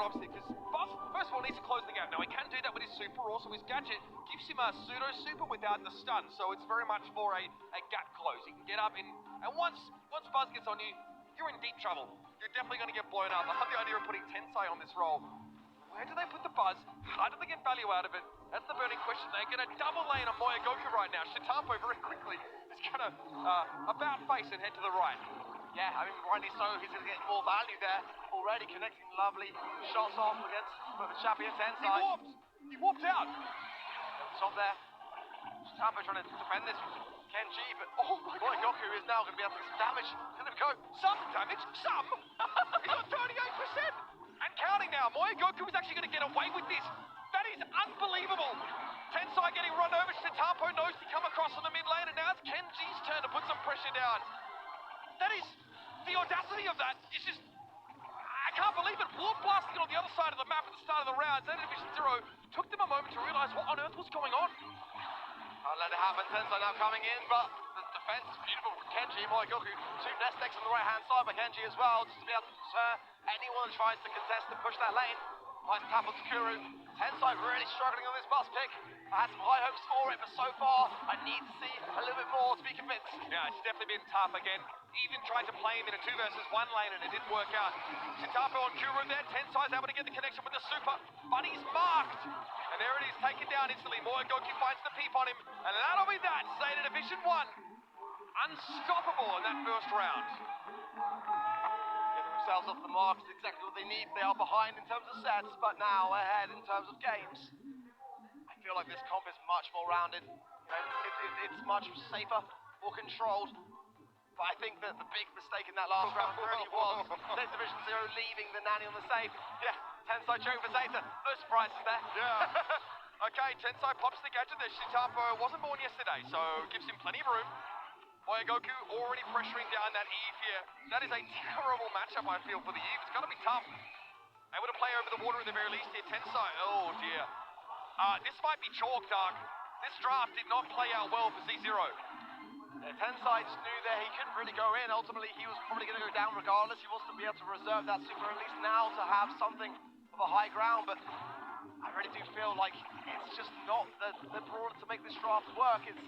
obviously, because Buzz, first of all, needs to close the gap. Now, he can do that with his super, also his gadget gives him a pseudo-super without the stun, so it's very much for a gap close. He can get up in, and once Buzz gets on you, you're in deep trouble. You're definitely going to get blown up. I love the idea of putting Tensai on this roll. Where do they put the Buzz? How do they get value out of it? That's the burning question. They're going to double lane on Moya Goku right now. Shitampo very quickly is going to about face and head to the right. Yeah, I mean, rightly so. He's going to get more value there. Already connecting lovely shots off against the champion Tensai. He warped out. Stop there. Shitampo trying to defend this from Kenji, but Moya Goku is now going to be able to get some damage. Let him go. Some damage? Some? He's got 38%! And counting now. Moya Goku is actually going to get away with this. That is unbelievable. Tensai getting run over. Shitampo knows to come across on the mid lane, and now it's Kenji's turn to put some pressure down. That is, the audacity of that is just, I can't believe it. Warp blasting on the other side of the map at the start of the round. Zeta Division 0 took them a moment to realize what on earth was going on. I'll let it happen. Tensai now coming in, but the defense is beautiful from Kenji. Moya Goku, two nest eggs on the right-hand side by Kenji as well, just to be able to deter anyone who tries to contest and push that lane. Nice tap on Kuru. Tensai really struggling on this bus pick. I had some high hopes for it, but so far, I need to see a little bit more to be convinced. Yeah, it's definitely been tough again. Even tried to play him in a 2 versus 1 lane and it didn't work out. Shitampo on Kuru there. Tensai's able to get the connection with the super, but he's marked. And there it is, taken down instantly. Moya Goku finds the peep on him, and that'll be that. Zeta Division 1. Unstoppable in that first round. Getting themselves off the mark is exactly what they need. They are behind in terms of sets, but now ahead in terms of games. I feel like this comp is much more rounded. You know, it's much safer, more controlled. But I think that the big mistake in that last round really was Zeta Division 0 leaving the nanny on the safe. Yeah, Tensai choking for Zeta. No surprises there. Yeah. Okay, Tensai pops the gadget there. Shitampo wasn't born yesterday, so gives him plenty of room. Moya Goku already pressuring down that Eve here. That is a terrible matchup, I feel, for the Eve. It's going to be tough. Able to play over the water at the very least here. Tensai, oh dear. This might be chalk, Dark. This draft did not play out well for Z0. Tensai just knew that he couldn't really go in. Ultimately, he was probably going to go down regardless. He wants to be able to reserve that super at least now to have something of a high ground. But I really do feel like it's just not the broad to make this draft work. It's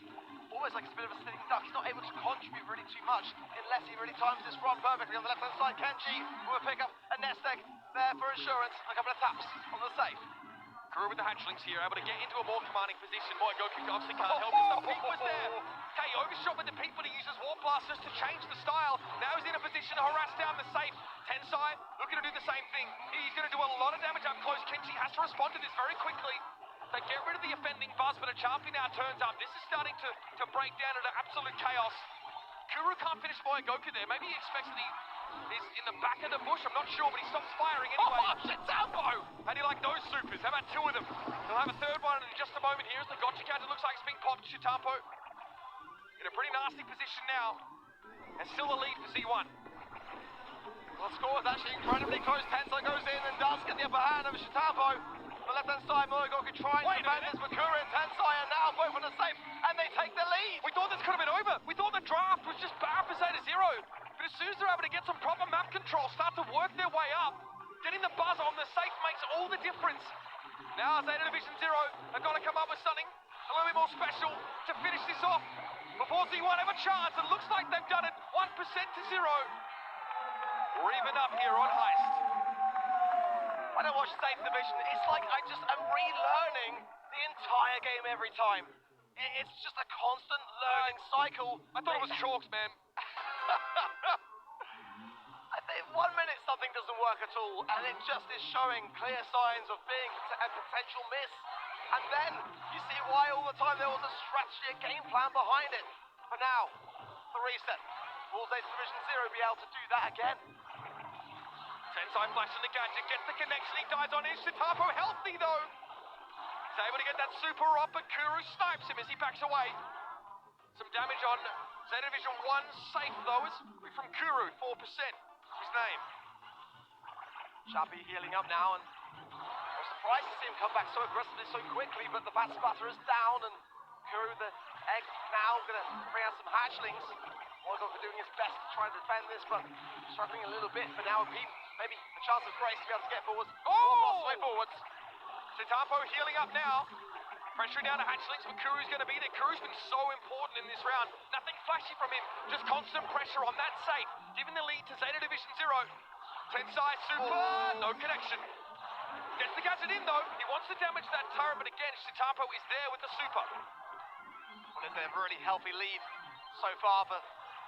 almost like it's a bit of a sitting duck. He's not able to contribute really too much unless he really times this run perfectly. On the left-hand side, Kenji will pick up a nest egg there for insurance. A couple of taps on the safe. Kuru with the hatchlings here, able to get into a more commanding position. Moya Goku obviously can't help it. The peep was there. Okay, overshot with the peep, but he uses warp blasters to change the style. Now he's in a position to harass down the safe. Tensai looking to do the same thing. He's going to do a lot of damage up close. Kenji has to respond to this very quickly. They get rid of the offending Buzz, but a champion now turns up. This is starting to break down into absolute chaos. Kuru can't finish Moya Goku there. Maybe he expects that he's in the back of the bush. I'm not sure, but he stops firing anyway. Oh, Shitampo! How do you like those supers? How about 2 of them? He'll have a 3rd one in just a moment here as the gotcha gadget looks like it's being popped. Shitampo in a pretty nasty position now. And still a lead for Z1. Well, the score is actually incredibly close. Tensai goes in and does get the upper hand over Shitampo. On the left-hand side, Moya Goku trying to defend this, but Kuru and Tensai are now both on the safe, and they take the lead. We thought this could have been over. We thought the draft was just bad for Zeta 0. But as soon as they're able to get some proper map control, start to work their way up, getting the Buzz on the safe makes all the difference. Now Zeta Division 0 have got to come up with something a little bit more special to finish this off before Z1 have a chance. It looks like they've done it 1% to 0. We're even up here on Heist. When I watch Zeta Division, it's like I just am relearning the entire game every time. It's just a constant learning cycle. I thought it was chalks, man. I think 1 minute something doesn't work at all, and it just is showing clear signs of being a potential miss. And then you see why all the time there was a strategy, a game plan behind it. But now, the reset. Will Zeta Division 0 be able to do that again? Tensai flashing the gadget, gets the connection, he dies on his. Shitampo healthy though. He's able to get that super up, but Kuru snipes him as he backs away. Some damage on Zeta Division 1 safe though, is from Kuru, 4%. His name. Chappie healing up now, and I was surprised to see him come back so aggressively so quickly, but the bat spatter is down, and Kuru, the egg, now gonna bring out some hatchlings. Moya Goku doing his best to try to defend this, but struggling a little bit. But now a peep, maybe a a chance of grace to be able to get forwards. Oh! Way forwards. Chitampo healing up now. Pressuring down to Hatchlings, but Kuru's going to be there. Kuru's been so important in this round. Nothing flashy from him, just constant pressure on that safe, giving the lead to Zeta Division 0. Tensai super, no connection. Gets the gadget in though. He wants to damage that turret, but again, Chitampo is there with the super. Well, it's a really healthy lead so far for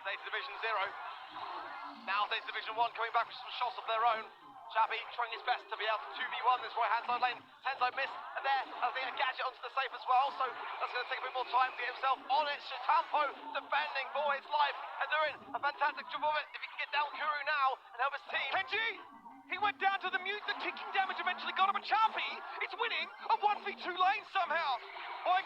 Zeta Division 0. Now Zeta Division 1 coming back with some shots of their own. Chappie trying his best to be able to 2v1 this right-hand side lane. Tensai missed, and there, I think a gadget onto the safe as well, so that's going to take a bit more time to get himself on it. Chitampo defending for his life and doing a fantastic job of it. If he can get down Kuru now and help his team. Kenji! He went down to the mute, the ticking damage eventually got him, but Chappie is winning a 1v2 lane somehow.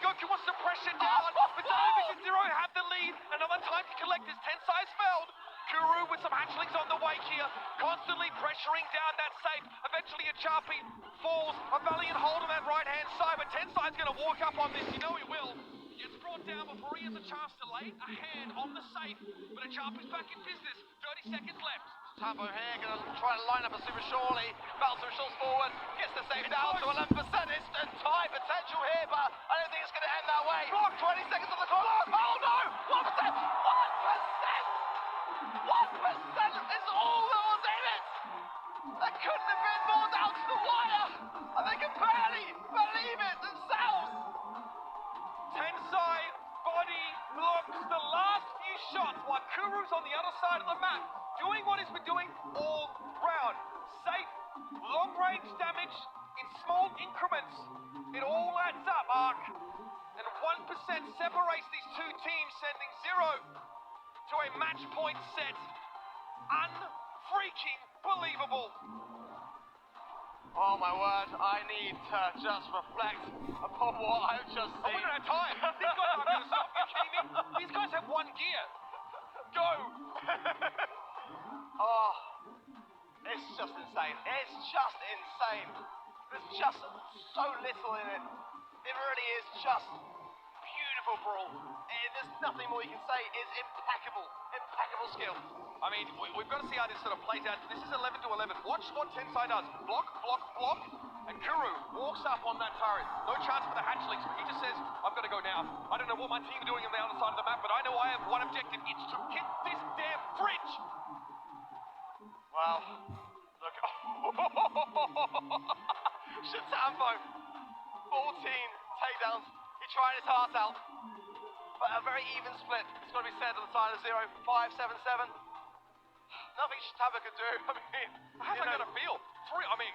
Goku wants to pressure down, but Zeta Division 0 have the lead. Another time to collect as Tensai's failed. Kuru with some hatchlings on the way here, constantly pressuring down that safe. Eventually a Chappie falls, a valiant hold on that right-hand side, but Tensai's going to walk up on this, you know he will. Gets brought down before he has a chance to lay a hand on the safe, but a Chappie's back in business, 30 seconds left. Tambo here, going to try to line up a super surely. Bouncer shots forward, gets the safe down to 11%. Instant tie potential here, but I don't think it's going to end that way. 20 seconds on the clock. Oh no! 1%! 1% is all that was in it! That couldn't have been more down to the wire! And they can barely believe it themselves! Tensai body blocks the last few shots while Kuru's on the other side of the map, doing what he's been doing all round. Safe, long-range damage in small increments. It all adds up, Ark. And 1% separates these two teams, sending 0 to a match point set. Unfreaking believable. Oh my word, I need to just reflect upon what I've just seen. We don't have time. These guys aren't going to stop. Are you kidding me? These guys have one gear. Go. Oh, it's just insane. It's just insane. There's just so little in it. It really is just beautiful brawl. There's nothing more you can say. It's impeccable skill. I mean, we've got to see how this sort of plays out. This is 11 to 11. Watch what Tensai does. Block, block, block. And Kuru walks up on that turret. No chance for the hatchlings, but he just says, I've got to go now. I don't know what my team are doing on the other side of the map, but I know I have one objective. It's to get this damn fridge. Wow. Look. Chitampo. 14 takedowns. He tried his heart out. But a very even split. It's got to be said on the side of 0, 5, 7, 7. Nothing Chitampo can do. I mean, how's that going to feel?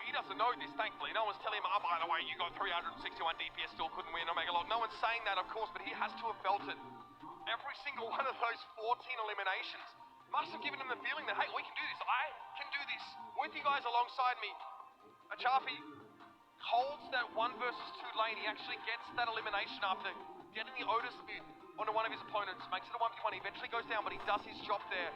He doesn't know this, thankfully. No one's telling him, oh, by the way, you got 361 DPS, still couldn't win Omega Lock. No one's saying that, of course, but he has to have felt it. Every single one of those 14 eliminations must have given him the feeling that, hey, we can do this. I can do this with you guys alongside me. Achapi holds that 1 versus 2 lane. He actually gets that elimination after getting the Otis onto one of his opponents. Makes it a 1v1. He eventually goes down, but he does his job there.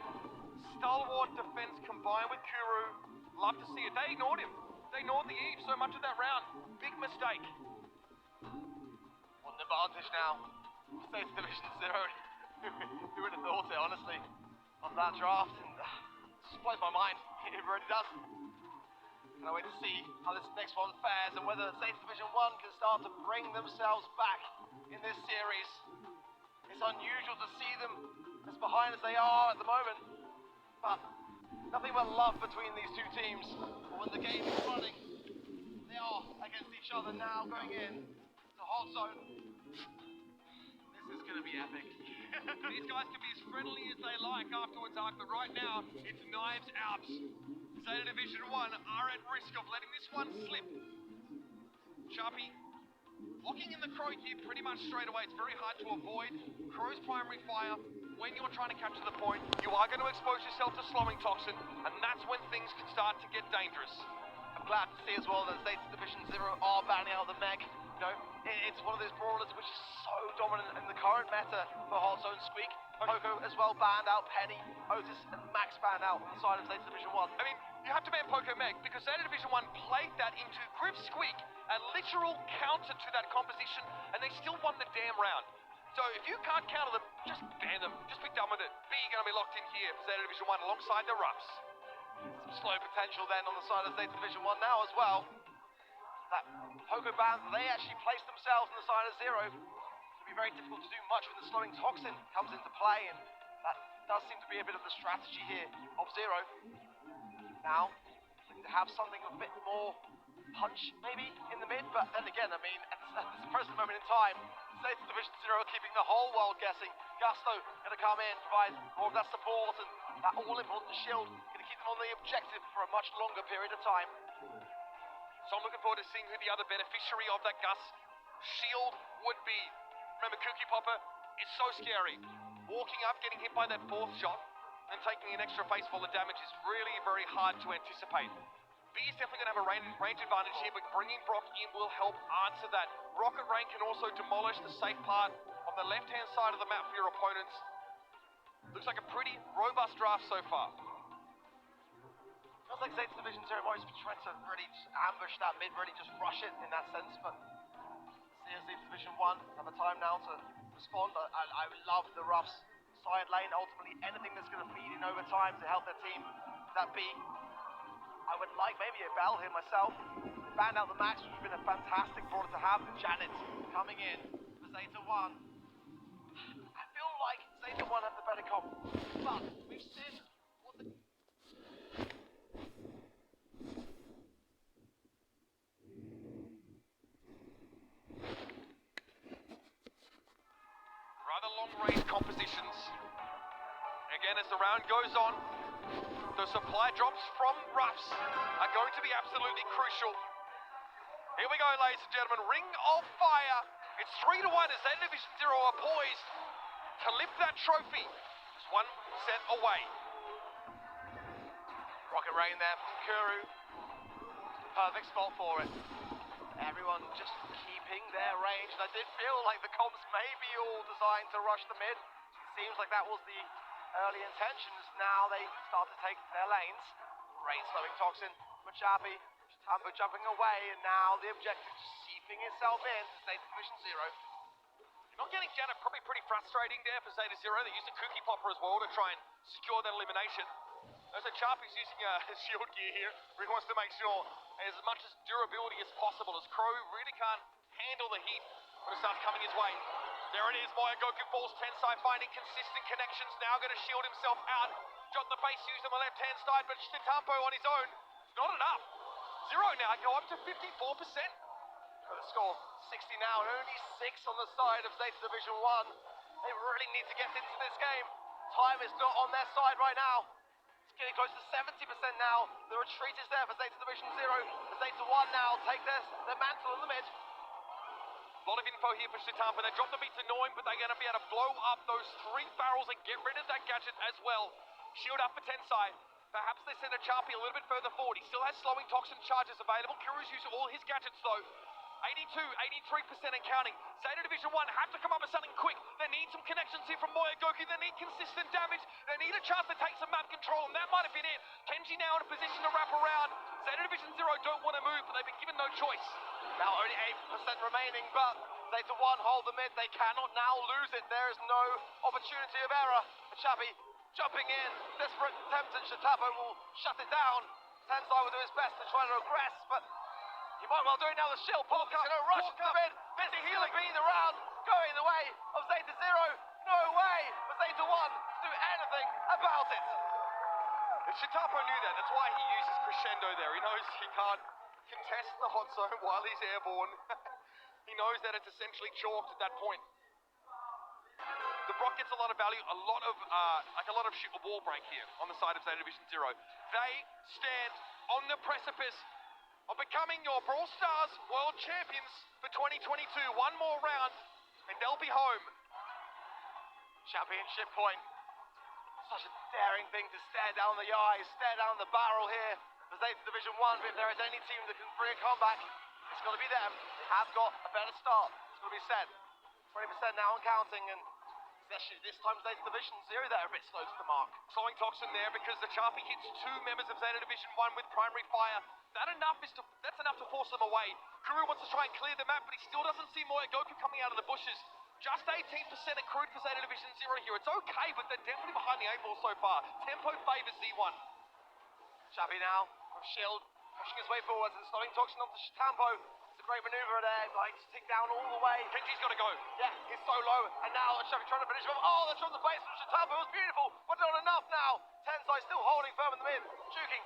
Stalwart defense combined with Kuru. Love to see it. They ignored him. They ignored the Eve so much of that round. Big mistake. What an advantage now. States Division 0. Who would have thought it, honestly, on that draft? And it blows my mind. It really does. Can't wait to see how this next one fares and whether States Division 1 can start to bring themselves back in this series. It's unusual to see them as behind as they are at the moment, but nothing but love between these two teams. But when the game is running, they are against each other now, going in to hot zone. This is going to be epic. These guys can be as friendly as they like afterwards, Ark, but right now, it's knives out. Zeta Division 1 are at risk of letting this one slip. Sharpie locking in the Crow here pretty much straight away. It's very hard to avoid Crow's primary fire. When you're trying to capture the point, you are going to expose yourself to slowing toxin, and that's when things can start to get dangerous. I'm glad to see as well that States Division 0 are banning out the Meg. You know, it's one of those brawlers which is so dominant in the current meta for Hot Zone Squeak. Poco as well banned out, Penny, Otis, and Max banned out on the side of States Division 1. I mean, you have to ban Poco Meg because Zeta Division 1 played that into Grip Squeak, a literal counter to that composition, and they still won the damn round. So if you can't counter them, just ban them. Just be done with it. B going to be locked in here for Zeta Division 1 alongside the Ruffs. Some slow potential then on the side of Zeta Division 1 now as well. That Pogo Band, they actually placed themselves on the side of Zero. It's going to be very difficult to do much when the slowing toxin comes into play, and that does seem to be a bit of the strategy here of Zero. Now, looking to have something a bit more punch maybe in the mid, but then again, I mean, at this present moment in time, Zeta Division 0 keeping the whole world guessing. Gusto going to come in, provide more of that support, and that all-important shield going to keep them on the objective for a much longer period of time. So I'm looking forward to seeing who the other beneficiary of that Gus shield would be. Remember, Cookie Popper is so scary. Walking up, getting hit by that fourth shot, and taking an extra face full of damage is really very hard to anticipate. B is definitely going to have a range advantage here, but bringing Brock in will help answer that. Rocket Rain can also demolish the safe part on the left-hand side of the map for your opponents. Looks like a pretty robust draft so far. Feels like Zeta Division 0 might be trying to really just ambush that mid, really just rush it in that sense, but see as Zeta Division 1 have a time now to respond. I love the Ruffs side lane, ultimately anything that's going to feed in over time to help their team, that B. I would like maybe a Bell here myself. Banned out the Max, which would have been a fantastic brawler to have. Janet coming in for Zeta 1. I feel like Zeta 1 have the better comp, but we've seen what the... Rather long-range compositions. Again, as the round goes on, the supply drops from Ruffs are going to be absolutely crucial. Here we go, ladies and gentlemen. Ring of Fire. It's 3-1 as Zeta Division 0 are poised to lift that trophy. Just one set away. Rocket Rain there from Kuru. Perfect spot for it. Everyone just keeping their range. And I did feel like the comps may be all designed to rush the mid. Seems like that was the early intentions. Now they start to take their lanes. Rain slowing Toxin, Machabi, Tambo jumping away, and now the objective just seeping itself in to Zeta Division 0. Not getting Janet, probably pretty frustrating there for Zeta 0. They used a Cookie Popper as well to try and secure that elimination. There's a Sharpie's using his shield gear here, where he wants to make sure as much as durability as possible, as Crow really can't handle the heat when it starts coming his way. There it is, Moya Goku falls Tensai, finding consistent connections, now going to shield himself out. Got the base used on the left-hand side, but Shitampo on his own, it's not enough. Zero now, go up to 54%. The score 60 now, and only 6 on the side of Zeta Division 1. They really need to get into this game. Time is not on their side right now. It's getting close to 70% now. The retreat is there for Zeta Division 0. Zeta 1 now take their mantle in the mid. A lot of info here for Shitampa. They drop the beat to Noim, but they're going to be able to blow up those 3 barrels and get rid of that gadget as well. Shield up for Tensai. Perhaps they send a Charpy a little bit further forward. He still has slowing toxin charges available. Kuru's used all his gadgets though. 82, 83% and counting. Zeta Division 1 have to come up with something quick. They need some connections here from Moya Goku. They need consistent damage. They need a chance to take some map control, and that might have been it. Kenji now in a position to wrap around. Zeta Division 0 don't want to move, but they've been given no choice. Now only 8% remaining, but Zeta 1 hold the mid. They cannot now lose it. There is no opportunity of error. Chabi jumping in, desperate attempt, and Shitapo will shut it down. Tensai will do his best to try to regress, but he might well do it now. The shield pull is going to rush to the mid. Busy healing being the round, going the way of Zeta 0. No way for Zeta 1 to do anything about it. Shitapo knew that. That's why he uses Crescendo there. He knows he can't contest the hot zone while he's airborne. He knows that it's essentially chalked at that point. The Brock gets a lot of value, a lot of wall break here on the side of Zeta Division 0. They stand on the precipice of becoming your Brawl Stars World Champions for 2022. One more round, and they'll be home. Championship point. Such a daring thing to stare down the eyes, stare down the barrel here for Zeta Division 1. But if there is any team that can bring a comeback, it's got to be them. They have got a better start, it's got to be said. 20% now and counting, and especially this time Zeta Division 0, they're a bit slow to the mark. Slowing Toxin there because the Charpy hits 2 members of Zeta Division 1 with primary fire. That's enough to force them away. Kuru wants to try and clear the map, but he still doesn't see Moya Goku coming out of the bushes. Just 18% accrued for Zeta Division 0 here. It's okay, but they're definitely behind the 8 ball so far. Tempo favors Z1. Xavi now from Shield, pushing his way forwards and slowing Toxin onto Tampo. It's a great maneuver there, like to take down all the way. Kenji's got to go. Yeah, he's so low, and now Xavi trying to finish him. Oh, that's from the base from Tampo. It was beautiful, but not enough now. Tensai still holding firm in the mid, juking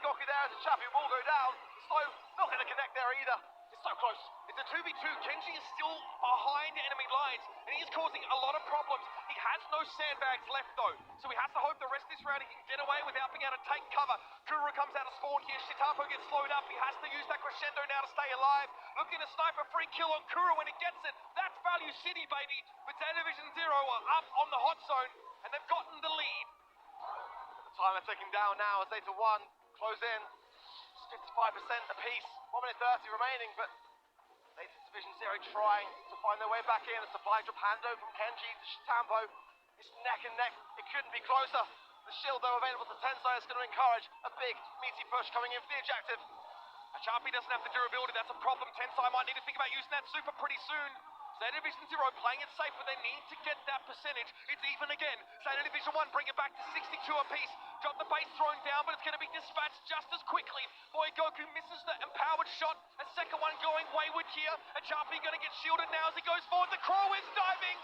Goku there as Xavi will go down. Slow, not going to connect there either. It's so close. It's a 2v2. Kenji is still behind enemy lines, and he is causing a lot of problems. He has no sandbags left, though, so he has to hope the rest of this round he can get away without being able to take cover. Kuro comes out of spawn here. Shitapo gets slowed up. He has to use that crescendo now to stay alive. Looking to snipe a free kill on Kuro when he gets it. That's Value City, baby. But Zeta Division 0 are up on the hot zone, and they've gotten the lead. The time they're taking down now as Zeta 1 close in. It's 55% apiece. 1 minute 30 remaining, but Zeta Division 0 trying to find their way back in. A supply drop handover from Kenji to Shitampo. It's neck and neck. It couldn't be closer. The shield, though, available to Tensai is going to encourage a big, meaty push coming in for the objective. Chapi doesn't have the durability. That's a problem. Tensai might need to think about using that super pretty soon. Zeta Division 0 playing it safe, but they need to get that percentage. It's even again. Zeta Division 1 bring it back to 62 apiece. Got the base thrown down, but it's going to be dispatched just as quickly. Boy Goku misses the empowered shot. A second one going wayward here. And Chapi going to get shielded now as he goes forward. The Crow is diving,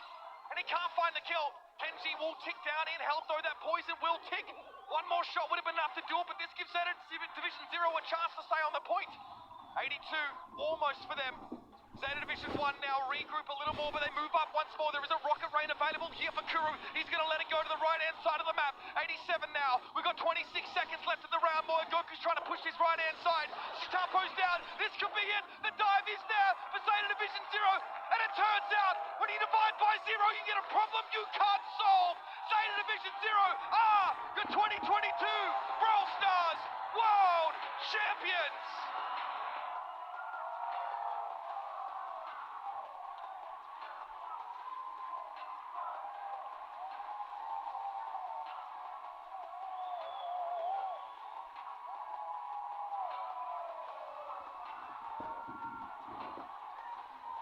and he can't find the kill. Kenji will tick down in health, though that poison will tick. One more shot would have been enough to do it, but this gives Zeta Division 0 a chance to stay on the point. 82, almost for them. Zeta Division 1 now regroup a little more, but they move up once more. There is a rocket rain available here for Kuro. He's going to let it go to the right-hand side of the map. 87 now. We've got 26 seconds left of the round. Boy Goku's trying to push his right-hand side. Shitapo's down. This could be it. The dive is there for Zeta Division 0. And it turns out, when you divide by 0, you get a problem you can't solve. Zeta Division 0 are the 2022 Brawl Stars World Champions.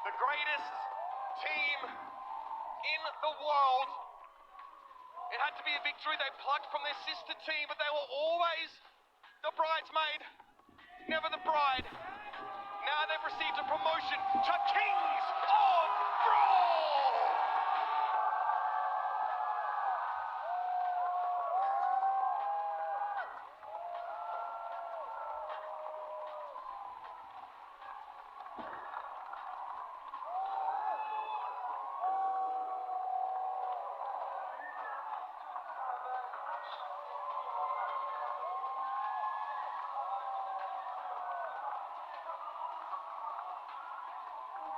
The greatest team in the world. It had to be a victory they plucked from their sister team, but they were always the bridesmaid, never the bride. Now they've received a promotion to Kings of Brawl!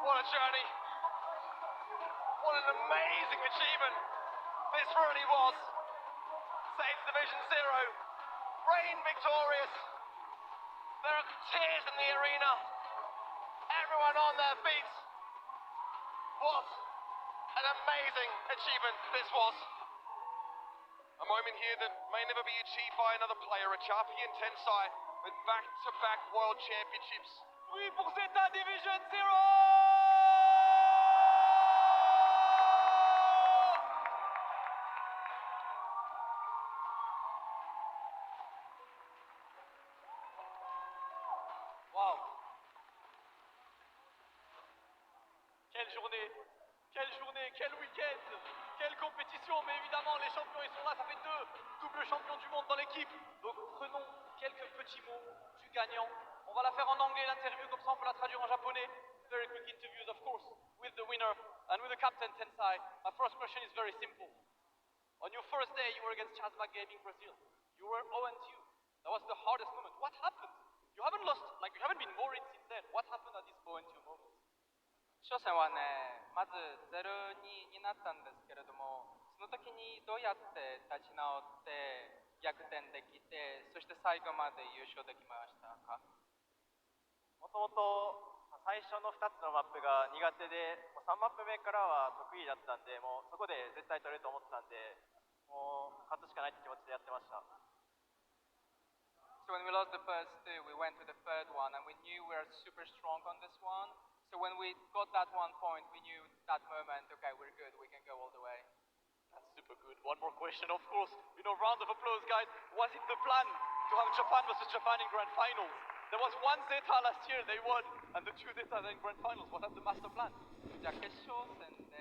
What a journey. What an amazing achievement this really was. Zeta Division 0 reign victorious. There are tears in the arena. Everyone on their feet. What an amazing achievement this was. A moment here that may never be achieved by another player. Chapi and Tensai with back-to-back world championships. Oui pour Zeta Division 0! Wow. Quelle journée, quel week-end, quelle compétition, mais évidemment les champions ils sont là, ça fait 2 doubles champions du monde dans l'équipe. Donc prenons quelques petits mots du gagnant. On va la faire en anglais l'interview, comme ça on peut la traduire en japonais. Very quick interviews of course, with the winner and with the captain Tensai. My first question is very simple. On your first day you were against Chazma Gaming Brazil. You were 0-2. That was the hardest moment. What happened? You haven't lost, like you haven't been worried since then. What happened at this 0-2 moment? 初戦はね、まず0-2になったんですけれども、その時にどうやって立ち直って逆転できて、そして最後まで優勝できましたか？もともと最初の2つのマップが苦手で、3マップ目からは得意だったんで、もうそこで絶対取れると思ってたんで、もう勝つしかないって気持ちでやってました。So when we lost the first two, we went to the third one, and we knew we were super strong on this one. So when we got that 1 point, we knew that moment, okay, we're good, we can go all the way. That's super good. One more question, of course. Round of applause, guys. Was it the plan to have Japan versus Japan in grand finals? There was one Zeta last year, they won, and the two Zetas in grand finals. Was that the master plan? じゃあ決勝戦で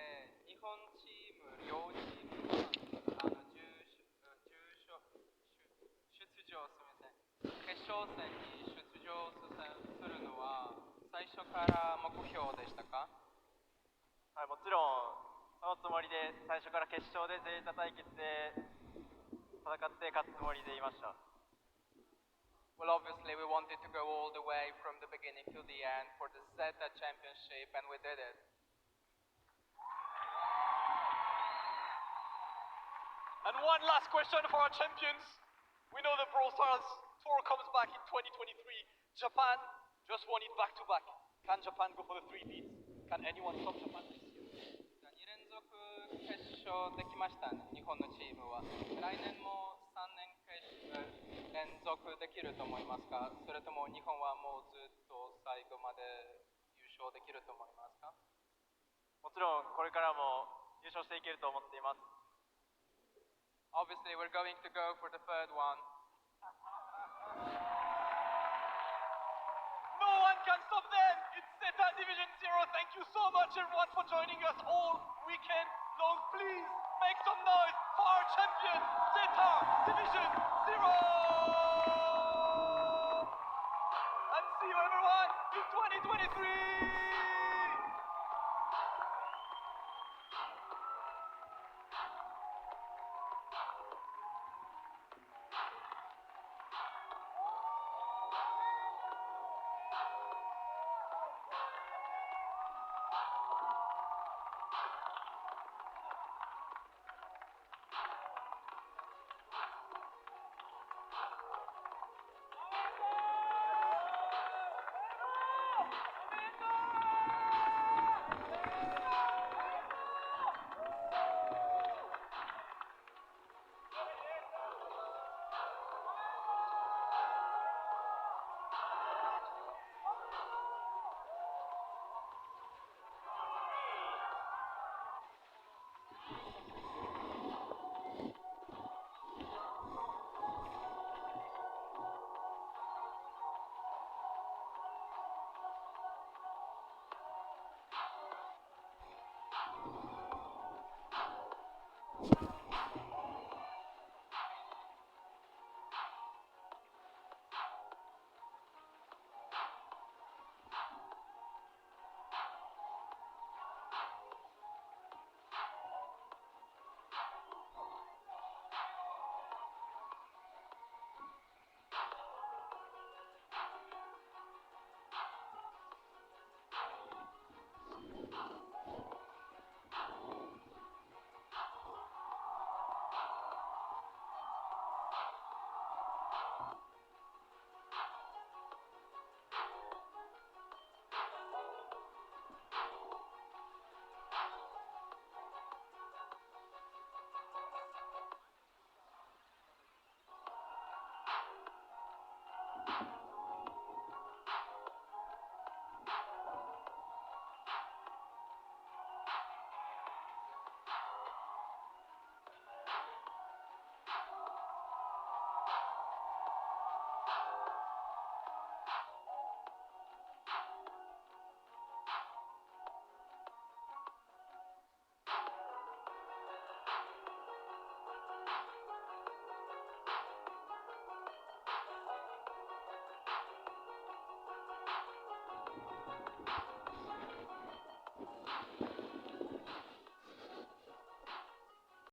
日本チーム両チームが出場すみません決勝戦に出場するのは最初から目標でしたか？はい、もちろんそのつもりで最初から決勝でゼータ対決で戦って勝つつもりでいました。Well, obviously, we wanted to go all the way from the beginning to the end for the Zeta Championship, and we did it. And one last question for our champions. We know the Brawl Stars Tour comes back in 2023. Japan just won it back to back. Can Japan go for the three beats? Can anyone stop Japan this year? 2連続決勝できましたね、日本のチームは。来年も3年連続できると思いますか？それとも日本はもうずっと最後まで優勝できると思いますか？もちろんこれからも優勝していけると思っています。Obviously, we're going to go for the third one. No one can stop them! It's Zeta Division 0. Thank you so much, everyone, for joining us all weekend long. Please make some noise for our champion, Zeta Division 0! And see you, everyone, in 2023!